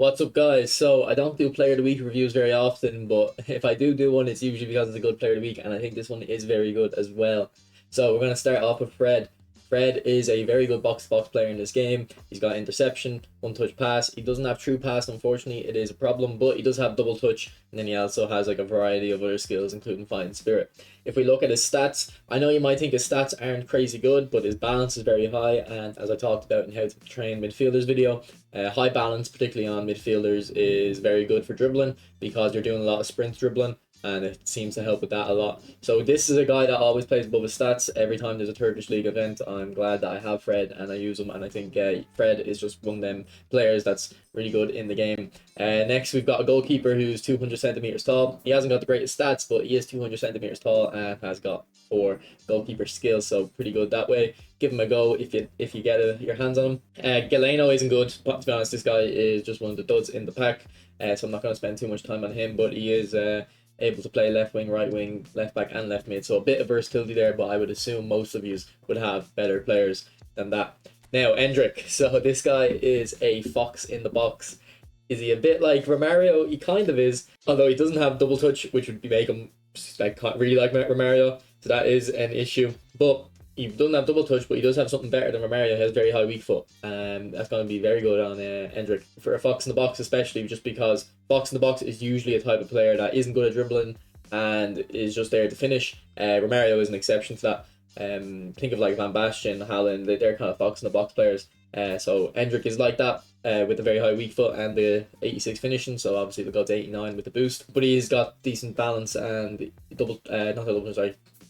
What's up, guys? So I don't do player of the week reviews very often, but if I do one, it's usually because it's a good player of the week, and I think this one is very good as well. So we're going to start off with Fred. Fred is a very good box-to-box player in this game. He's got interception, one-touch pass. He doesn't have true pass, unfortunately. It is a problem, but he does have double touch, and then he also has like a variety of other skills, including fighting spirit. If we look at his stats, I know you might think his stats aren't crazy good, but his balance is very high, and as I talked about in how to train midfielders video, high balance, particularly on midfielders, is very good for dribbling because you're doing a lot of sprint dribbling, and it seems to help with that a lot. So this is a guy that always plays above his stats every time there's a Turkish League event. I'm glad that I have Fred and I use him, and I think Fred is just one of them players that's really good in the game. Next, we've got a goalkeeper who's 200 centimeters tall. He hasn't got the greatest stats, but he is 200 centimeters tall and has got 4 goalkeeper skills, so pretty good that way. Give him a go if you get your hands on him. Galeno isn't good, but to be honest, this guy is just one of the duds in the pack, so I'm not going to spend too much time on him, but he is able to play left wing, right wing, left back, and left mid. So a bit of versatility there, but I would assume most of you would have better players than that. Now, Endrik. So this guy is a fox in the box. Is he a bit like Romario? He kind of is, although he doesn't have double touch, which would make him like really like Romario. So that is an issue. But he doesn't have double touch, but he does have something better than Romario. He has very high weak foot. That's going to be very good on Endrik. For a fox in the box, especially, just because fox in the box is usually a type of player that isn't good at dribbling and is just there to finish. Romario is an exception to that. Think of like Van Basten, Haaland, they're kind of fox in the box players. So Endrik is like that. With a very high weak foot and the 86 finishing, so obviously they'll go to 89 with the boost. But he's got decent balance and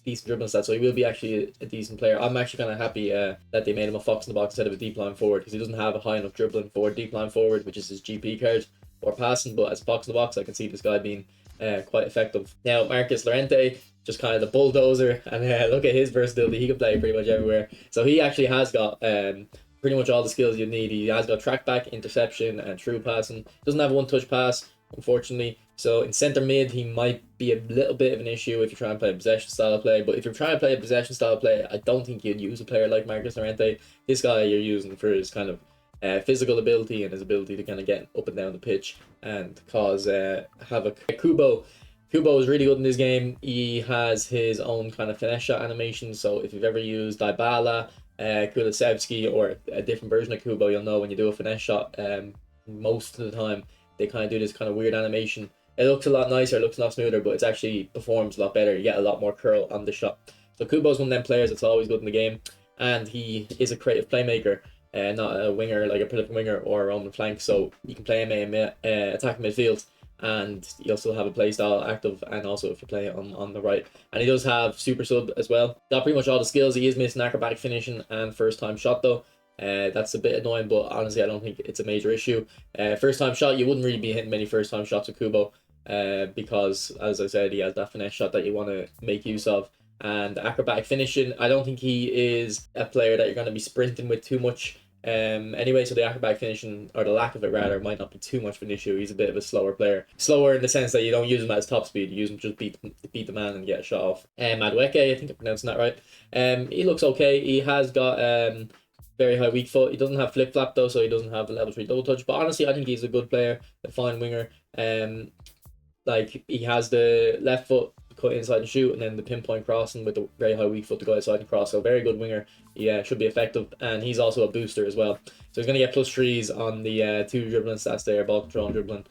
decent dribbling stats, so he will be actually a decent player. I'm actually kind of happy that they made him a fox in the box instead of a deep line forward, because he doesn't have a high enough dribbling for deep line forward, which is his GP card, or passing. But as a fox in the box, I can see this guy being quite effective. Now, Marcus Llorente, just kind of the bulldozer, and look at his versatility. He can play pretty much everywhere. So he actually has got pretty much all the skills you need. He has got track back, interception, and true passing. Doesn't have a one-touch pass, unfortunately. So in centre mid, he might be a little bit of an issue if you're trying to play a possession style of play. But if you're trying to play a possession style of play, I don't think you'd use a player like Marcus Llorente. This guy you're using for his kind of physical ability and his ability to kind of get up and down the pitch and cause havoc. Kubo is really good in this game. He has his own kind of finesse shot animation. So if you've ever used Dybala, Kulusevski, or a different version of Kubo, you'll know when you do a finesse shot, most of the time they kind of do this kind of weird animation. It looks a lot nicer, it looks a lot smoother, but it actually performs a lot better. You get a lot more curl on the shot. So Kubo's one of them players that's always good in the game, and he is a creative playmaker, not a winger, like a prolific winger or a roaming flank. So you can play him attacking midfield, and you'll still have a play style active, and also if you play on the right. And he does have super sub as well. Got pretty much all the skills. He is missing acrobatic finishing and first time shot though. That's a bit annoying, but honestly I don't think it's a major issue. First time shot, you wouldn't really be hitting many first time shots with Kubo, because as I said, he has that finesse shot that you want to make use of. And acrobatic finishing, I don't think he is a player that you're going to be sprinting with too much. Anyway, so the acrobatic finishing, or the lack of it rather, might not be too much of an issue. He's a bit of a slower player. Slower in the sense that you don't use him at his top speed. You use him to just beat the man and get a shot off. Madueke, I think I'm pronouncing that right. He looks okay. He has got very high weak foot. He doesn't have flip flap though, so he doesn't have the level 3 double touch. But honestly, I think he's a good player, a fine winger. Like he has the left foot cut inside and shoot, and then the pinpoint crossing with the very high weak foot to go outside and cross. So very good winger. Yeah, should be effective, and he's also a booster as well. So he's gonna get +3s on the 2 dribbling stats there, ball control and dribbling,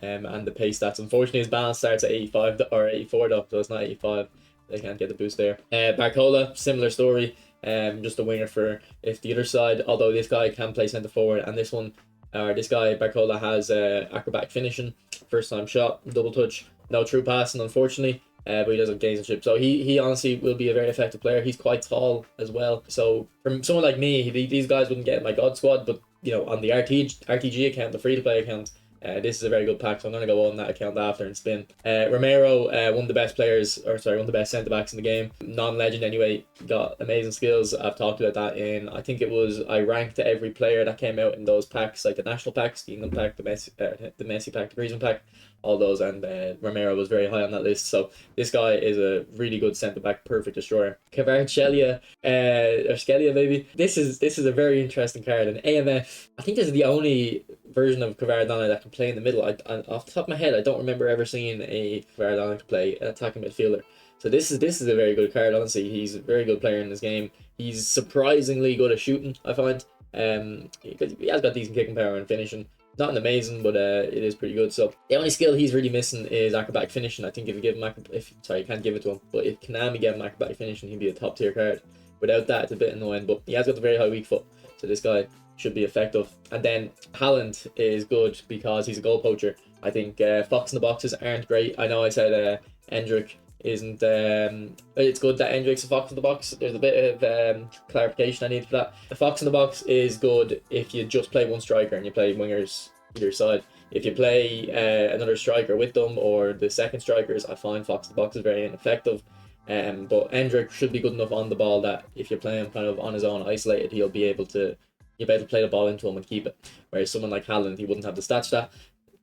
and the pace stats. Unfortunately, his balance starts at 85 or 84 though, so it's not 85. They can't get the boost there. Barcola, similar story. Just a winger for if the other side. Although this guy can play centre forward, and this guy Barcola has acrobatic finishing, first time shot, double touch, no true passing unfortunately. But he does have gamesmanship, so he honestly will be a very effective player. He's quite tall as well, so from someone like me, these guys wouldn't get in my god squad, but you know, on the RTG account, the free to play account, This is a very good pack, so I'm going to go on that account after and spin. Romero, one of the best players, or sorry, one of the best centre backs in the game. Non-legend anyway, got amazing skills. I've talked about that in, I think it was, I ranked every player that came out in those packs, like the national packs, the England pack, the Messi pack, the Griezmann pack, all those, and Romero was very high on that list. So this guy is a really good centre back, perfect destroyer. Kvaratskhelia, or Skelia maybe. This is a very interesting card. An AMF. I think this is the only version of Kvaradona that can play in the middle. Off the top of my head, I don't remember ever seeing a Kvaradona play an attacking midfielder. So this is a very good card. Honestly, he's a very good player in this game. He's surprisingly good at shooting, I find. He has got decent kicking power and finishing. Not an amazing, but it is pretty good. So the only skill he's really missing is acrobatic finishing. I think if you give him you can't give it to him, but if Konami gave him acrobatic finishing, he'd be a top tier card. Without that, it's a bit annoying, but he has got a very high weak foot, so this guy should be effective. And then Haaland is good because he's a goal poacher. I think Fox in the boxes aren't great. I know I said Endrik isn't. It's good that Endrik's a Fox in the box. There's a bit of clarification I need for that. The Fox in the box is good if you just play one striker and you play wingers either side. If you play another striker with them or the second strikers, I find Fox in the box is very ineffective. But Endrik should be good enough on the ball that if you play him kind of on his own, isolated, you'll be able to play the ball into him and keep it. Whereas someone like Haaland, he wouldn't have the stats for that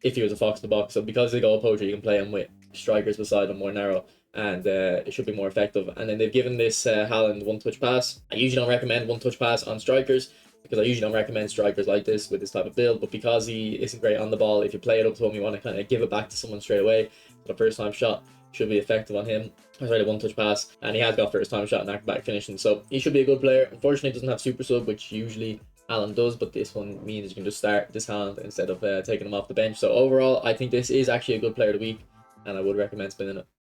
if he was a Fox in the box. So because he's a goal poacher, you can play him with strikers beside him more narrow, and it should be more effective. And then they've given this Haaland one-touch pass. I usually don't recommend one-touch pass on strikers because I usually don't recommend strikers like this with this type of build, but because he isn't great on the ball, if you play it up to him, you want to kind of give it back to someone straight away. The first time shot should be effective on him. I tried a one-touch pass, and he has got first time shot and acrobatic finishing, so he should be a good player. Unfortunately, he doesn't have super sub, which usually Haaland does, but this one means you can just start this Haaland instead of taking him off the bench. So overall, I think this is actually a good player of the week, and I would recommend spinning it.